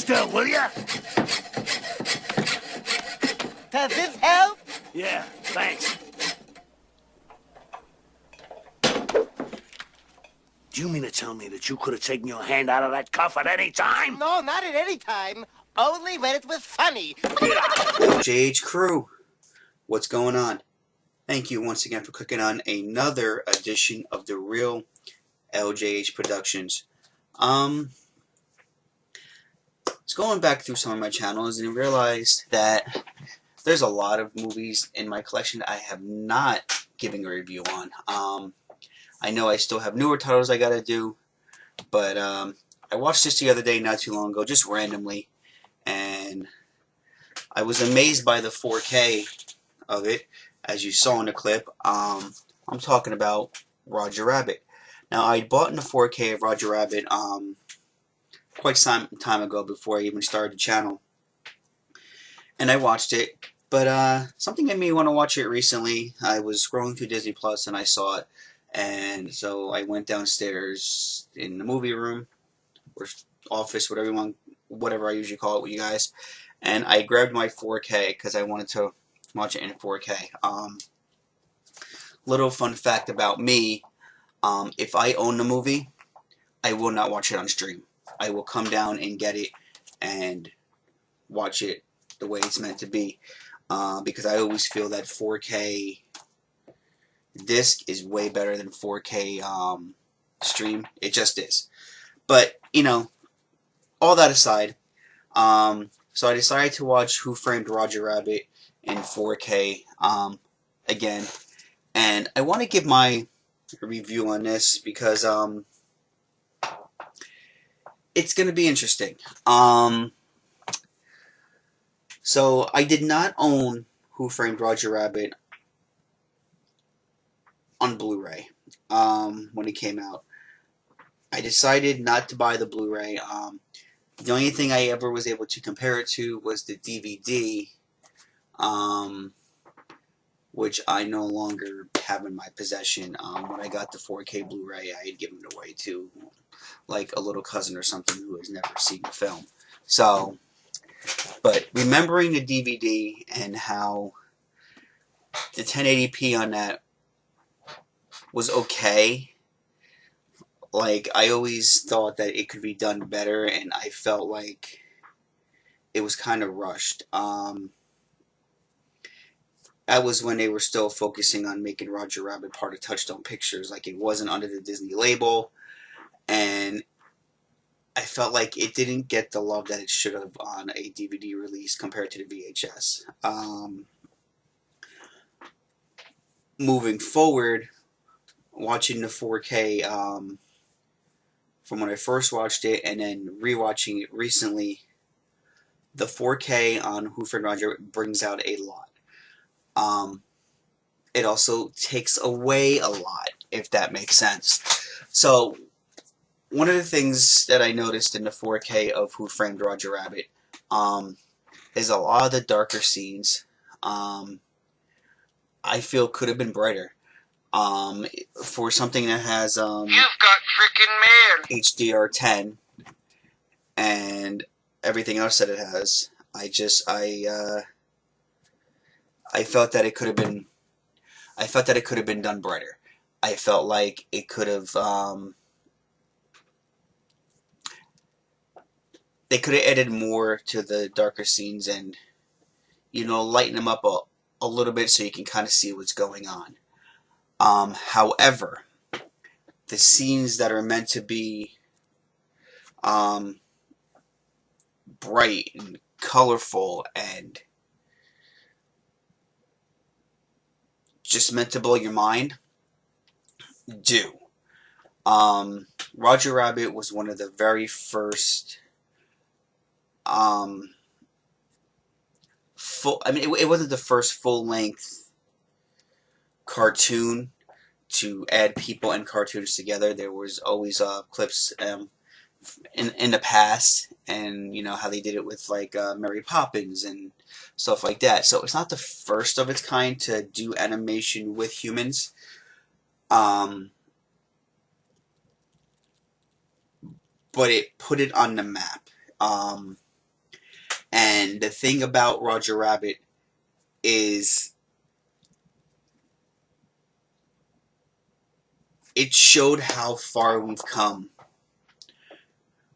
still, will ya? Does this help? Yeah, thanks. Do you mean to tell me that you could have taken your hand out of that cuff at any time? No, not at any time. Only when it was funny. LJH crew, what's going on? Thank you once again for clicking on another edition of the Real LJH Productions. I was going back through some of my channels and realized that there's a lot of movies in my collection that I have not given a review on. I know I still have newer titles I gotta do, but I watched this the other day not too long ago, just randomly, and I was amazed by the 4K of it, as you saw in the clip. I'm talking about Roger Rabbit. Now, I bought in the 4K of Roger Rabbit quite some time ago before I even started the channel, and I watched it, but something made me want to watch it recently. I was scrolling through Disney Plus and I saw it, and so I went downstairs in the movie room or office, whatever I usually call it with you guys, and I grabbed my 4K because I wanted to watch it in 4K. Little fun fact about me, if I own the movie, I will not watch it on stream. I will come down and get it and watch it the way it's meant to be, because I always feel that 4K disc is way better than 4K stream. It just is. But, you know, all that aside, so I decided to watch Who Framed Roger Rabbit in 4K again, and I want to give my review on this because it's going to be interesting. So I did not own Who Framed Roger Rabbit on Blu-ray when it came out. I decided not to buy the Blu-ray. The only thing I ever was able to compare it to was the DVD, which I no longer have in my possession. When I got the 4K Blu-ray, I had given it away to like a little cousin or something who has never seen the film. So, but remembering the DVD and how the 1080p on that was okay, like, I always thought that it could be done better, and I felt like it was kind of rushed. That was when they were still focusing on making Roger Rabbit part of Touchstone Pictures. Like, it wasn't under the Disney label, and I felt like it didn't get the love that it should have on a DVD release compared to the VHS. Moving forward, watching the 4K from when I first watched it and then rewatching it recently, the 4K on Who Framed Roger brings out a lot. It also takes away a lot, if that makes sense. So, one of the things that I noticed in the 4K of Who Framed Roger Rabbit is a lot of the darker scenes I feel could have been brighter. For something that has You've got frickin' mail. HDR10 and everything else that it has, I felt that it could have been done brighter. I felt like it could have they could have added more to the darker scenes and, you know, lighten them up a little bit so you can kind of see what's going on. However, the scenes that are meant to be bright and colorful and just meant to blow your mind do. Roger Rabbit was one of the very first it wasn't the first full-length cartoon to add people and cartoons together. There was always clips in the past, and you know how they did it with like Mary Poppins and stuff like that. So it's not the first of its kind to do animation with humans. But it put it on the map. And the thing about Roger Rabbit is it showed how far we've come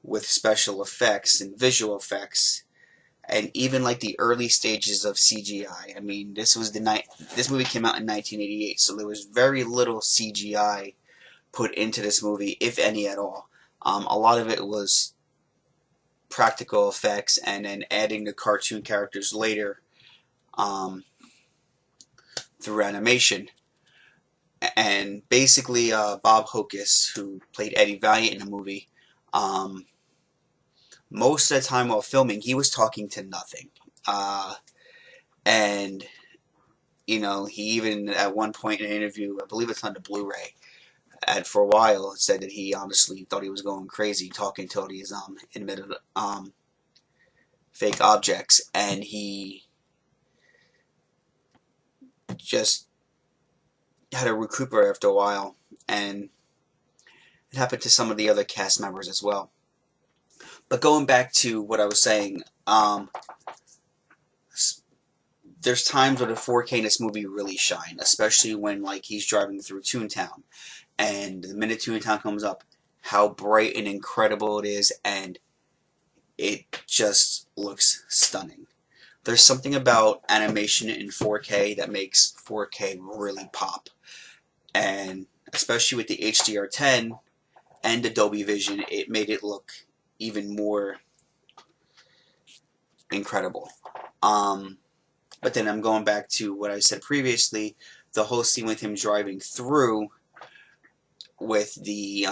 with special effects and visual effects, and even like the early stages of CGI. I mean, this movie came out in 1988, so there was very little CGI put into this movie, if any at all. A lot of it was practical effects, and then adding the cartoon characters later through animation. And basically, Bob Hokus, who played Eddie Valiant in the movie, most of the time while filming, he was talking to nothing. And, you know, he even at one point in an interview, I believe it's on the Blu-ray, for a while said that he honestly thought he was going crazy talking to all these animated fake objects, and he just had to recuperate after a while, and it happened to some of the other cast members as well. But going back to what I was saying, there's times where the 4K in this movie really shine, especially when like he's driving through Toontown, and the minute Toontown comes up, how bright and incredible it is, and it just looks stunning. There's something about animation in 4K that makes 4K really pop. And especially with the HDR10 and Dolby Vision, it made it look even more incredible. But then I'm going back to what I said previously, the whole scene with him driving through with the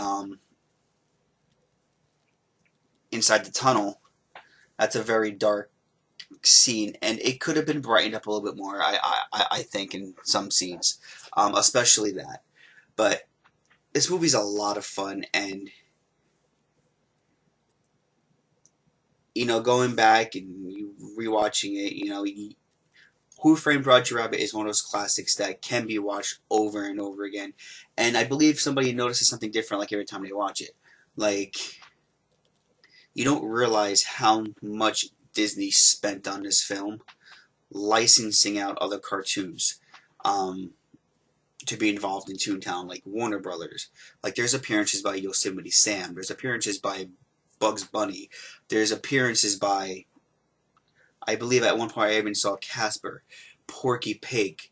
inside the tunnel. That's a very dark scene, and it could have been brightened up a little bit more, I think, in some scenes, especially that. But this movie's a lot of fun, and you know, going back and you rewatching it, you know, Who Framed Roger Rabbit is one of those classics that can be watched over and over again, and I believe somebody notices something different like every time they watch it. Like, you don't realize how much Disney spent on this film, licensing out other cartoons to be involved in Toontown, like Warner Brothers. Like, there's appearances by Yosemite Sam, there's appearances by Bugs Bunny, there's appearances by, I believe at one point I even saw Casper, Porky Pig.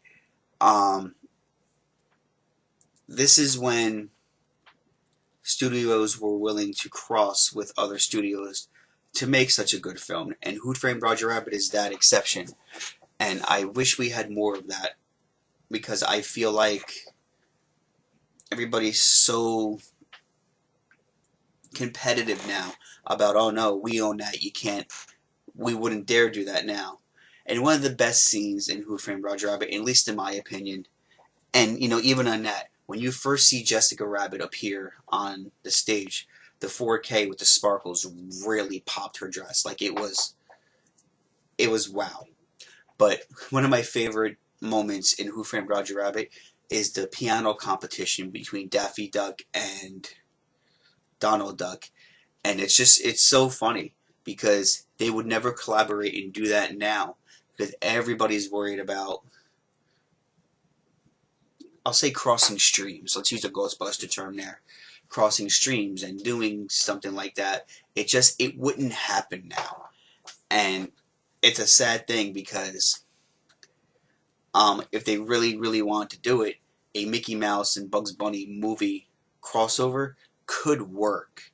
This is when studios were willing to cross with other studios to make such a good film, and Who Framed Roger Rabbit is that exception. And I wish we had more of that, because I feel like everybody's so competitive now about, oh no, we own that, you can't, we wouldn't dare do that now. And one of the best scenes in Who Framed Roger Rabbit, at least in my opinion, and you know, even on that, when you first see Jessica Rabbit appear on the stage, the 4K with the sparkles really popped her dress. Like, it was wow. But one of my favorite moments in Who Framed Roger Rabbit is the piano competition between Daffy Duck and Donald Duck. And it's so funny, because they would never collaborate and do that now, because everybody's worried about, I'll say, crossing streams. Let's use a Ghostbuster term there. Crossing streams and doing something like that. It wouldn't happen now. And it's a sad thing, because if they really, really want to do it, a Mickey Mouse and Bugs Bunny movie crossover could work.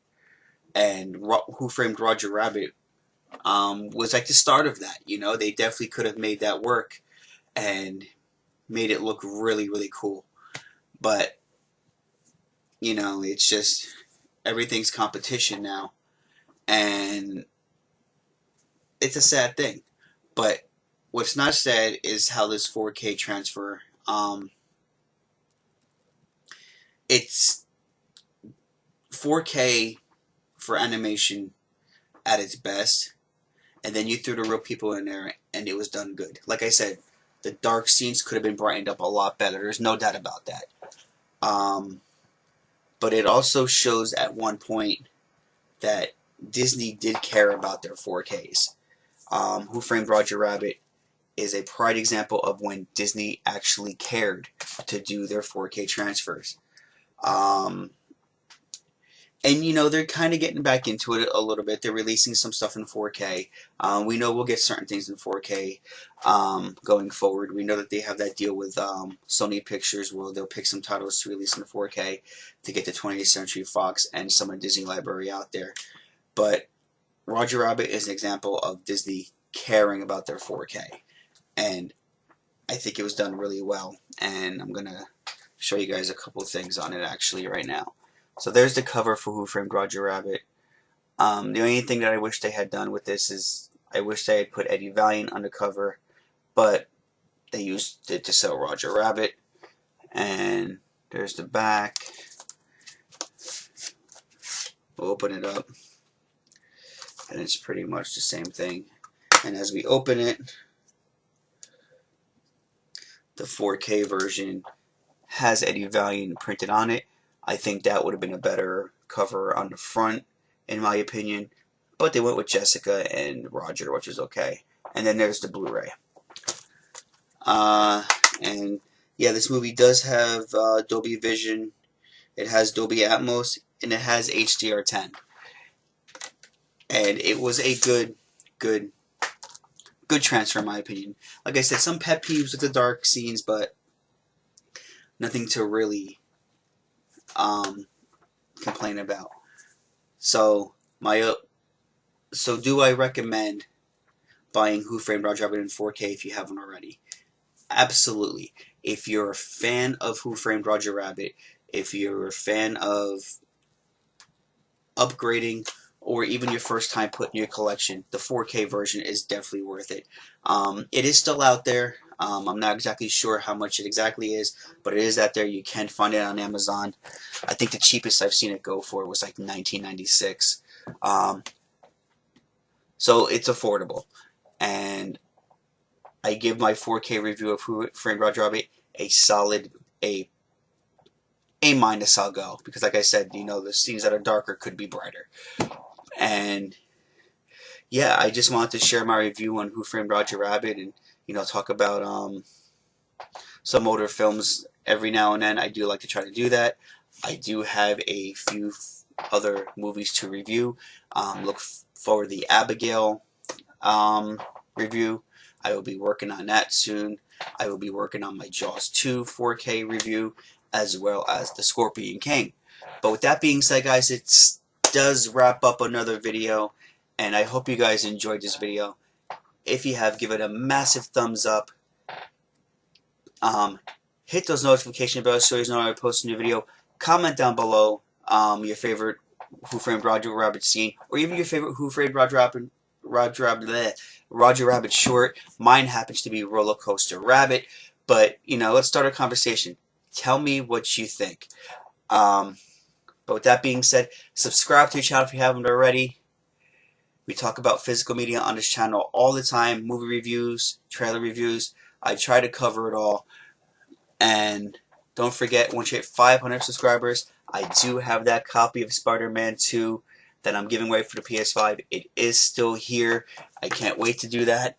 And Who Framed Roger Rabbit was like the start of that. You know, they definitely could have made that work and made it look really, really cool. But, you know, it's just, everything's competition now, and it's a sad thing. But what's not sad is how this 4K transfer, it's 4K for animation at its best, and then you threw the real people in there, and it was done good. Like I said, the dark scenes could have been brightened up a lot better. There's no doubt about that. But it also shows at one point that Disney did care about their 4Ks. Who Framed Roger Rabbit is a pride example of when Disney actually cared to do their 4K transfers. And you know, they're kind of getting back into it a little bit. They're releasing some stuff in 4K. We know we'll get certain things in 4K going forward. We know that they have that deal with Sony Pictures where they'll pick some titles to release in 4K to get the 20th Century Fox and some of Disney library out there. But Roger Rabbit is an example of Disney caring about their 4K. And I think it was done really well. And I'm going to show you guys a couple of things on it actually right now. So there's the cover for Who Framed Roger Rabbit. The only thing that I wish they had done with this is I wish they had put Eddie Valiant on the cover, but they used it to sell Roger Rabbit. And there's the back. We'll open it up, and it's pretty much the same thing. And as we open it, the 4K version has Eddie Valiant printed on it. I think that would have been a better cover on the front, in my opinion. But they went with Jessica and Roger, which is okay. And then there's the Blu-ray. And yeah, this movie does have Dolby Vision. It has Dolby Atmos, and it has HDR10. And it was a good transfer, in my opinion. Like I said, some pet peeves with the dark scenes, but nothing to really complain about. So do I recommend buying Who Framed Roger Rabbit in 4K if you haven't already? Absolutely. If you're a fan of Who Framed Roger Rabbit, if you're a fan of upgrading, or even your first time putting your collection, the 4K version is definitely worth it. It is still out there. I'm not exactly sure how much it exactly is, but it is out there. You can find it on Amazon. I think the cheapest I've seen it go for was like $19.96. So it's affordable. And I give my 4K review of Who Framed Roger Rabbit a solid A-. I'll go. Because like I said, you know, the scenes that are darker could be brighter. And yeah, I just wanted to share my review on Who Framed Roger Rabbit and, you know, talk about some older films every now and then. I do like to try to do that. I do have a few other movies to review. Look forward to the Abigail review. I will be working on that soon. I will be working on my Jaws 2 4K review, as well as the Scorpion King. But with that being said, guys, it does wrap up another video, and I hope you guys enjoyed this video. If you have, give it a massive thumbs up. Hit those notification bells so you know when I post a new video. Comment down below your favorite Who Framed Roger Rabbit scene, or even your favorite Who Framed Roger Rabbit short. Mine happens to be Roller Coaster Rabbit, but you know, let's start a conversation. Tell me what you think. But with that being said, subscribe to the channel if you haven't already. We talk about physical media on this channel all the time. Movie reviews, trailer reviews. I try to cover it all. And don't forget, once you hit 500 subscribers, I do have that copy of Spider-Man 2 that I'm giving away for the PS5. It is still here. I can't wait to do that.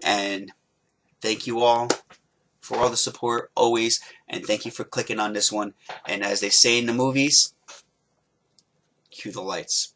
And thank you all for all the support, always. And thank you for clicking on this one. And as they say in the movies, cue the lights.